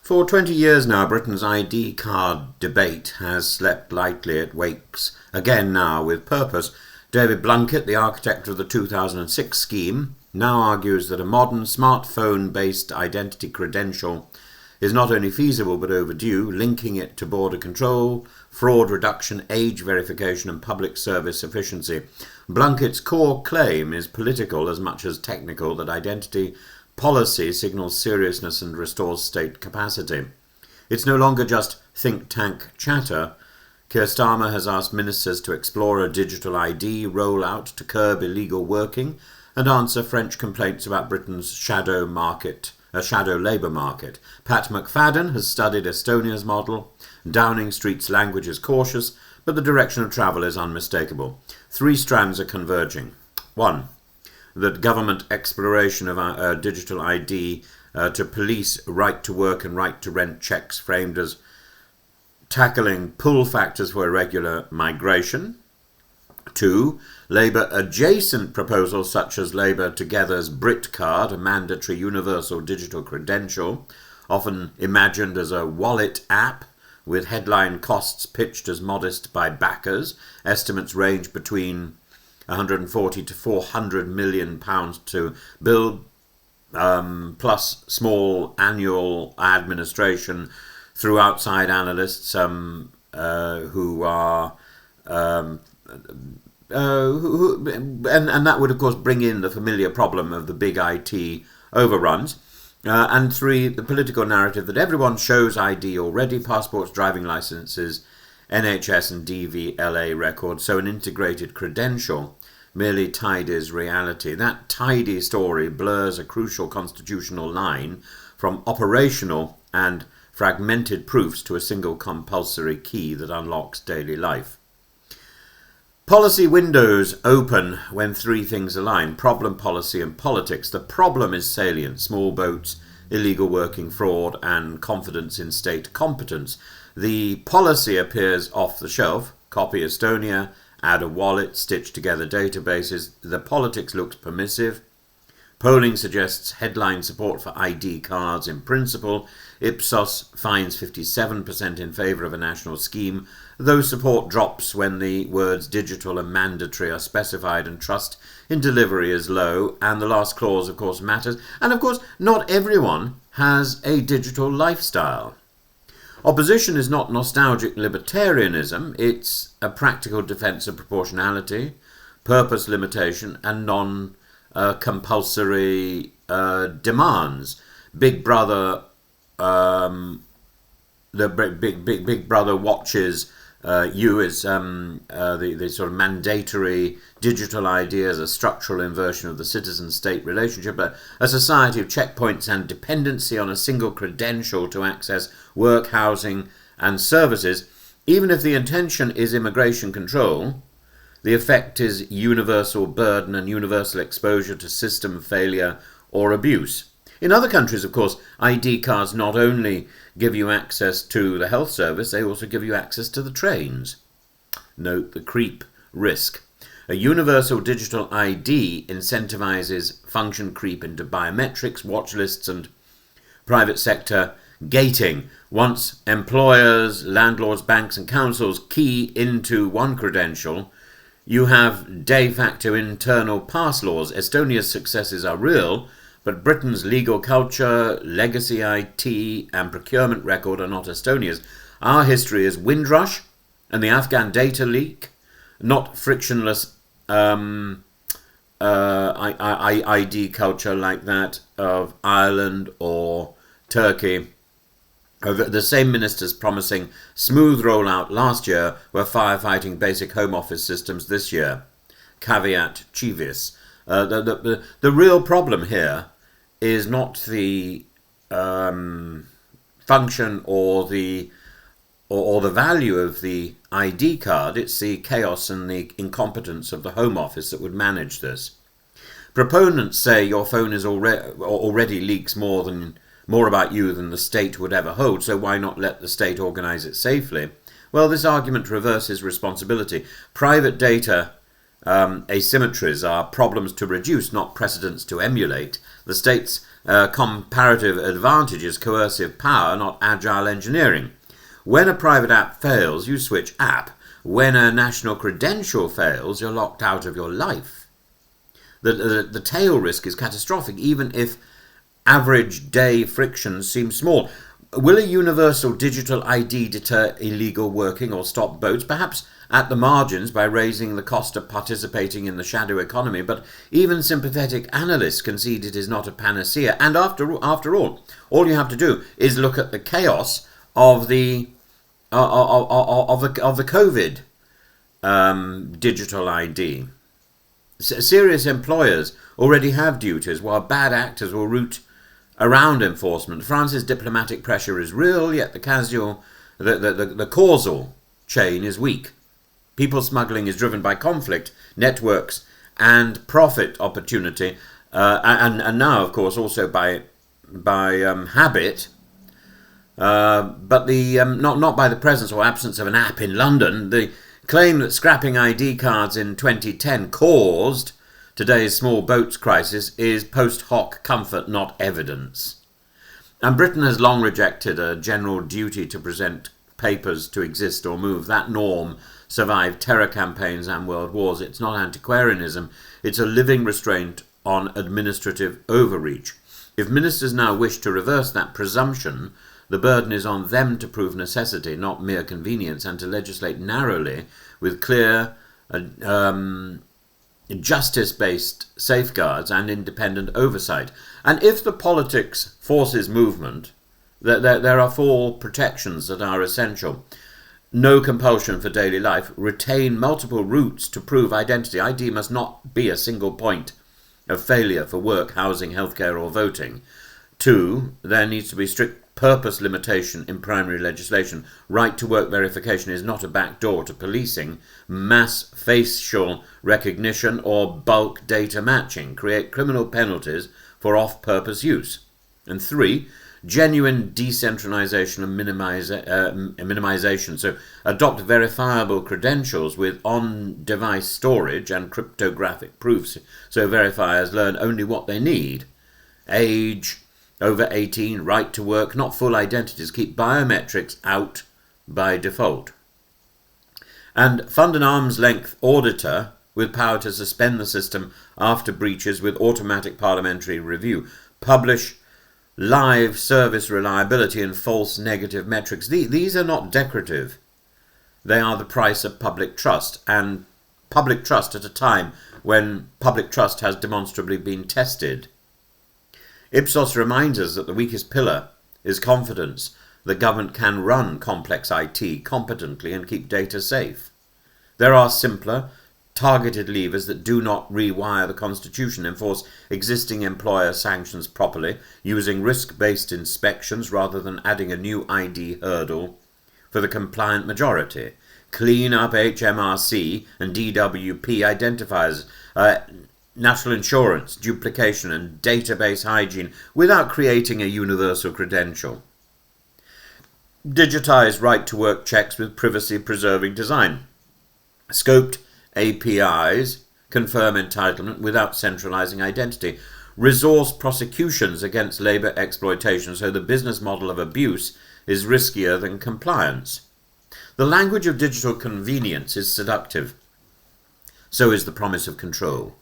For 20 years now, Britain's ID card debate has slept lightly at wakes, again now with purpose. David Blunkett, the architect of the 2006 scheme, now argues that a modern smartphone-based identity credential is not only feasible but overdue, linking it to border control, fraud reduction, age verification and public service efficiency. Blunkett's core claim is political as much as technical, that identity policy signals seriousness and restores state capacity. It's no longer just think tank chatter. Keir Starmer has asked ministers to explore a digital ID rollout to curb illegal working and answer French complaints about Britain's shadow labour market. Pat McFadden has studied Estonia's model. Downing Street's language is cautious, but the direction of travel is unmistakable. Three strands are converging. One, that government exploration of our digital ID to police right to work and right to rent checks framed as tackling pull factors for irregular migration. Two, Labour adjacent proposals such as Labour Together's Brit Card, a mandatory universal digital credential, often imagined as a wallet app with headline costs pitched as modest by backers. Estimates range between 140 to 400 million pounds to build, plus small annual administration through outside analysts and that would of course bring in the familiar problem of the big IT overruns. And three, the political narrative that everyone shows ID already, passports, driving licenses, NHS and DVLA records, so an integrated credential merely tidies reality. That tidy story blurs a crucial constitutional line from operational and fragmented proofs to a single compulsory key that unlocks daily life. Policy windows open when three things align: problem, policy and politics. The problem is salient: small boats, illegal working, fraud and confidence in state competence. The policy appears off the shelf: copy Estonia, add a wallet, stitch together databases. The politics looks permissive. Polling suggests headline support for ID cards in principle. Ipsos finds 57% in favour of a national scheme, though support drops when the words digital and mandatory are specified and trust in delivery is low. And the last clause, of course, matters. And, of course, not everyone has a digital lifestyle. Opposition is not nostalgic libertarianism. It's a practical defence of proportionality, purpose limitation and non-compulsory demands. Big Brother, the Big Brother watches you as the sort of mandatory digital idea as a structural inversion of the citizen-state relationship, a society of checkpoints and dependency on a single credential to access work, housing and services. Even if the intention is immigration control, the effect is universal burden and universal exposure to system failure or abuse. In other countries, of course, ID cards not only give you access to the health service, they also give you access to the trains. Note the creep risk. A universal digital ID incentivizes function creep into biometrics, watch lists and private sector gating. Once employers, landlords, banks and councils key into one credential, you have de facto internal pass laws. Estonia's successes are real, but Britain's legal culture, legacy IT and procurement record are not Estonia's. Our history is Windrush and the Afghan data leak, not frictionless ID culture like that of Ireland or Turkey. The same ministers promising smooth rollout last year were firefighting basic Home Office systems this year. Caveat civis. The real problem here is not the function or the value of the ID card. It's the chaos and the incompetence of the Home Office that would manage this. Proponents say your phone is already leaks more about you than the state would ever hold, so why not let the state organise it safely? Well, this argument reverses responsibility. Private data asymmetries are problems to reduce, not precedents to emulate. The state's comparative advantage is coercive power, not agile engineering. When a private app fails, you switch app. When a national credential fails, you're locked out of your life. The tail risk is catastrophic, even if average day frictions seem small. Will a universal digital ID deter illegal working or stop boats? Perhaps at the margins by raising the cost of participating in the shadow economy, but even sympathetic analysts concede it is not a panacea. And after all you have to do is look at the chaos of the COVID digital ID. Serious employers already have duties, while bad actors will root around enforcement. France's diplomatic pressure is real, yet the causal chain is weak. People smuggling is driven by conflict, networks, and profit opportunity, and now, of course, also by habit. But not by the presence or absence of an app in London. The claim that scrapping ID cards in 2010 caused today's small boats crisis is post hoc comfort, not evidence. And Britain has long rejected a general duty to present papers to exist or move. That norm survived terror campaigns and world wars. It's not antiquarianism, it's a living restraint on administrative overreach. If ministers now wish to reverse that presumption, the burden is on them to prove necessity, not mere convenience, and to legislate narrowly with clear justice-based safeguards and independent oversight. And if the politics forces movement, there are 4 protections that are essential. No compulsion for daily life. Retain multiple routes to prove identity. ID must not be a single point of failure for work, housing, healthcare or voting. 2, there needs to be strict purpose limitation in primary legislation. Right to work verification is not a backdoor to policing. Mass facial recognition or bulk data matching create criminal penalties for off-purpose use. And 3, genuine decentralization and minimization. So adopt verifiable credentials with on-device storage and cryptographic proofs, so verifiers learn only what they need. Age, over 18, right to work, not full identities. Keep biometrics out by default. And fund an arm's length auditor with power to suspend the system after breaches with automatic parliamentary review. Publish live service reliability and false negative metrics. These are not decorative. They are the price of public trust, and public trust at a time when public trust has demonstrably been tested. Ipsos reminds us that the weakest pillar is confidence. The government can run complex IT competently and keep data safe. There are simpler, targeted levers that do not rewire the Constitution, enforce existing employer sanctions properly, using risk-based inspections rather than adding a new ID hurdle for the compliant majority. Clean up HMRC and DWP identifiers, national insurance, duplication and database hygiene without creating a universal credential. Digitize right-to-work checks with privacy-preserving design. Scoped APIs confirm entitlement without centralizing identity. Resource prosecutions against labour exploitation, so the business model of abuse is riskier than compliance. The language of digital convenience is seductive. So is the promise of control.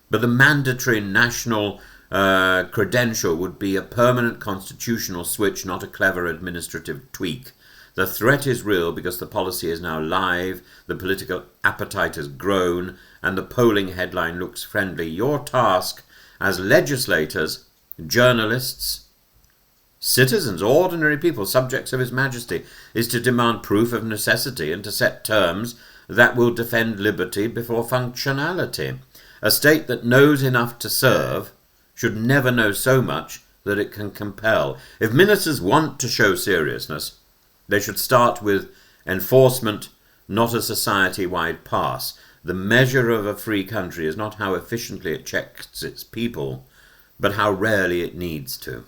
But the mandatory national credential would be a permanent constitutional switch, not a clever administrative tweak. The threat is real because the policy is now live, the political appetite has grown, and the polling headline looks friendly. Your task as legislators, journalists, citizens, ordinary people, subjects of His Majesty, is to demand proof of necessity and to set terms that will defend liberty before functionality. A state that knows enough to serve should never know so much that it can compel. If ministers want to show seriousness, they should start with enforcement, not a society-wide pass. The measure of a free country is not how efficiently it checks its people, but how rarely it needs to.